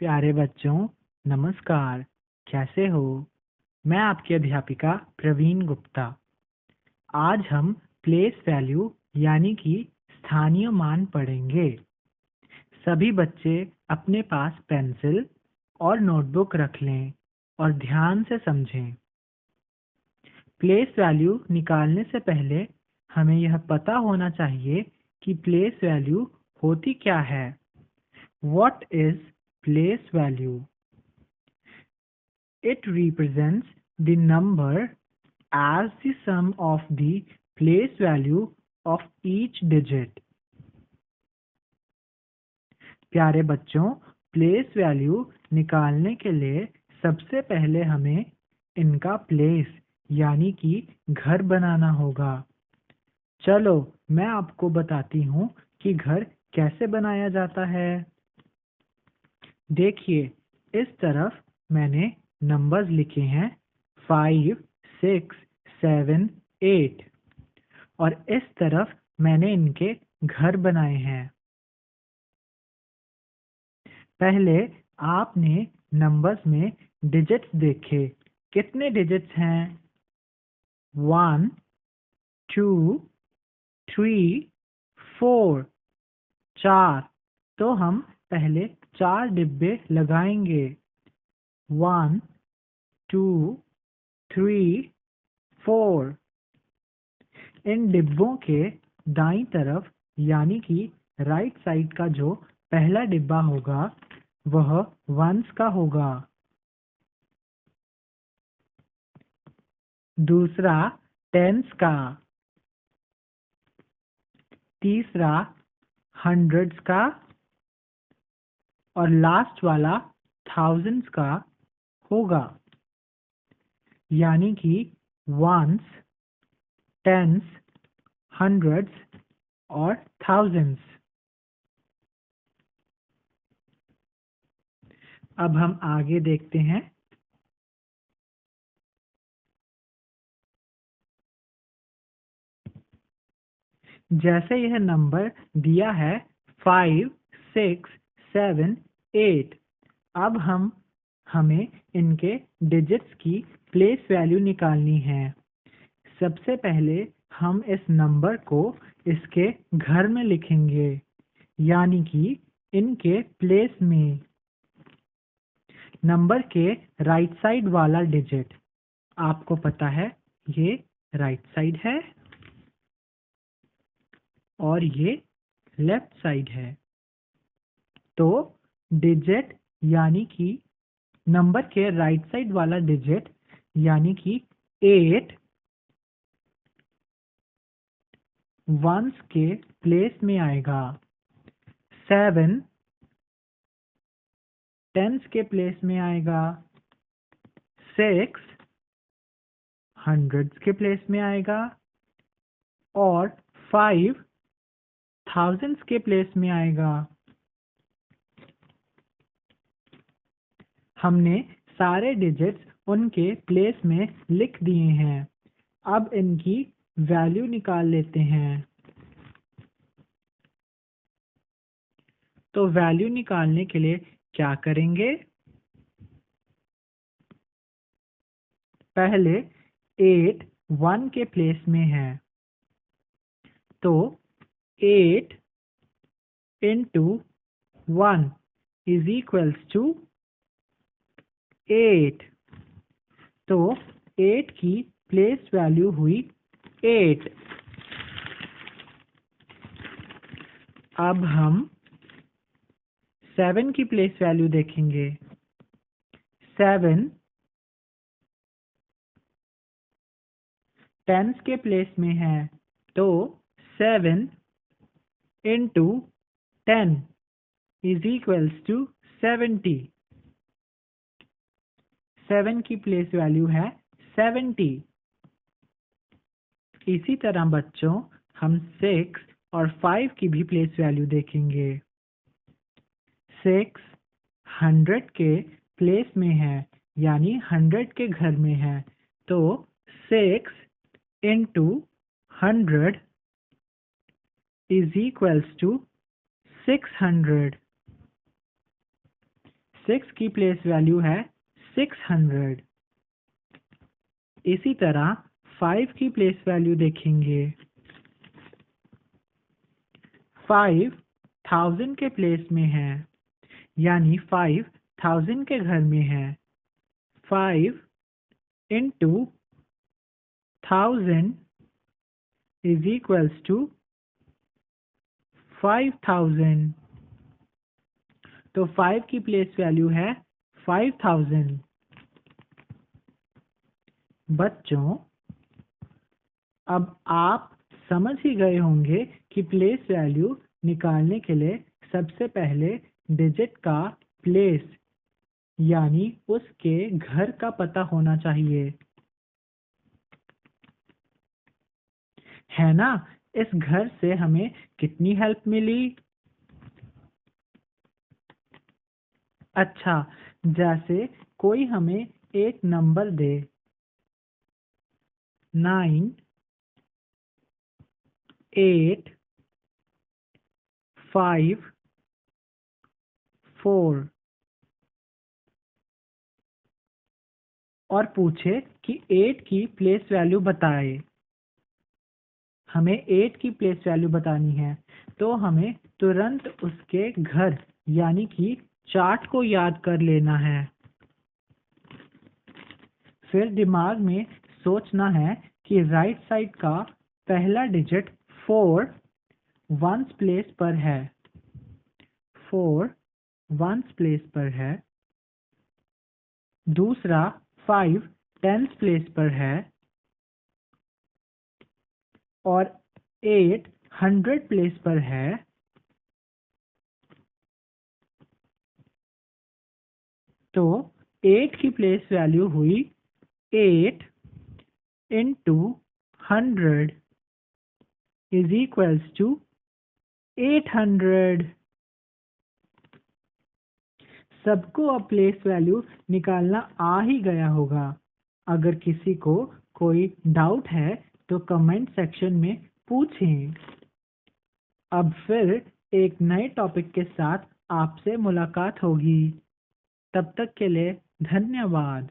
प्यारे बच्चों, नमस्कार। कैसे हो? मैं आपकी अध्यापिका प्रवीण गुप्ता। आज हम प्लेस वैल्यू यानी कि स्थानीय मान पढ़ेंगे। सभी बच्चे अपने पास पेंसिल और नोटबुक रख लें और ध्यान से समझें। प्लेस वैल्यू निकालने से पहले हमें यह पता होना चाहिए कि प्लेस वैल्यू होती क्या है। What is place value? It represents the number as the sum of the place value of each digit. प्यारे बच्चों, प्लेस वैल्यू निकालने के लिए सबसे पहले हमें इनका प्लेस यानी कि घर बनाना होगा। चलो मैं आपको बताती हूँ कि घर कैसे बनाया जाता है। देखिए, इस तरफ मैंने नंबर्स लिखे हैं 5, 6, 7, 8 और इस तरफ मैंने इनके घर बनाए हैं। पहले आपने नंबर्स में डिजिट्स देखे। कितने डिजिट्स हैं? 1, 2, 3, 4, 4। तो हम पहले 4 डिब्बे लगाएंगे। 1, 2, 3, 4। इन डिब्बों के दाईं तरफ यानी कि राइट साइड का जो पहला डिब्बा होगा वह वंस का होगा, दूसरा टेंस का, तीसरा हंड्रेड्स का और लास्ट वाला थाउजेंड्स का होगा। यानी कि वंस, टेंस, हंड्रेड्स और थाउजेंड्स। अब हम आगे देखते हैं। जैसे यह नंबर दिया है 5, 6, 7, 8। अब हमें इनके डिजिट्स की प्लेस वैल्यू निकालनी है। सबसे पहले हम इस नंबर को इसके घर में लिखेंगे, यानी कि इनके प्लेस में। नंबर के राइट साइड वाला डिजिट आपको पता है ये राइट साइड है और ये लेफ्ट साइड है। तो डिजिट यानी कि नंबर के राइट साइड वाला डिजिट यानी कि 8 वंस के प्लेस में आएगा। 7 टेंस के प्लेस में आएगा। 6 हंड्रेड्स के प्लेस में आएगा और 5 थाउजेंड्स के प्लेस में आएगा। हमने सारे डिजिट्स उनके प्लेस में लिख दिए हैं। अब इनकी वैल्यू निकाल लेते हैं। तो वैल्यू निकालने के लिए क्या करेंगे? पहले 8 1 के प्लेस में है, तो 8 into 1 is equals to 8। तो 8 की प्लेस वैल्यू हुई 8। अब हम 7 की प्लेस वैल्यू देखेंगे। 7 टेंस के प्लेस में है, तो 7 into 10 is equals to 70। 7 की प्लेस वैल्यू है 70। इसी तरह बच्चों हम 6 और 5 की भी प्लेस वैल्यू देखेंगे। 6 100 के प्लेस में है, यानी 100 के घर में है, तो 6 into 100 is equals to 600। 6 की प्लेस वैल्यू है 600। इसी तरह 5 की प्लेस वैल्यू देखेंगे। 5 1000 के प्लेस में है, यानी 5 1000 के घर में है। 5 into 1000 is equals to 5000। तो 5 की प्लेस वैल्यू है 5000। बच्चों, अब आप समझ ही गए होंगे कि प्लेस वैल्यू निकालने के लिए सबसे पहले डिजिट का प्लेस यानी उसके घर का पता होना चाहिए, है ना। इस घर से हमें कितनी हेल्प मिली? अच्छा, जैसे कोई हमें एक नंबर दे 9 8 5 4 और पूछे कि 8 की प्लेस वैल्यू बताए। हमें 8 की प्लेस वैल्यू बतानी है, तो हमें तुरंत उसके घर यानी कि चार्ट को याद कर लेना है। फिर दिमाग में सोचना है कि राइट साइड का पहला डिजिट 4 वंस प्लेस पर है, 4 वंस प्लेस पर है। दूसरा 5 टेंस प्लेस पर है और 8 100 प्लेस पर है। तो 8 की प्लेस वैल्यू हुई 8 into 100 is equals to 800। सबको अब प्लेस वैल्यू निकालना आ ही गया होगा। अगर किसी को कोई डाउट है तो कमेंट सेक्शन में पूछें। अब फिर एक नए टॉपिक के साथ आपसे मुलाकात होगी। तब तक के लिए धन्यवाद।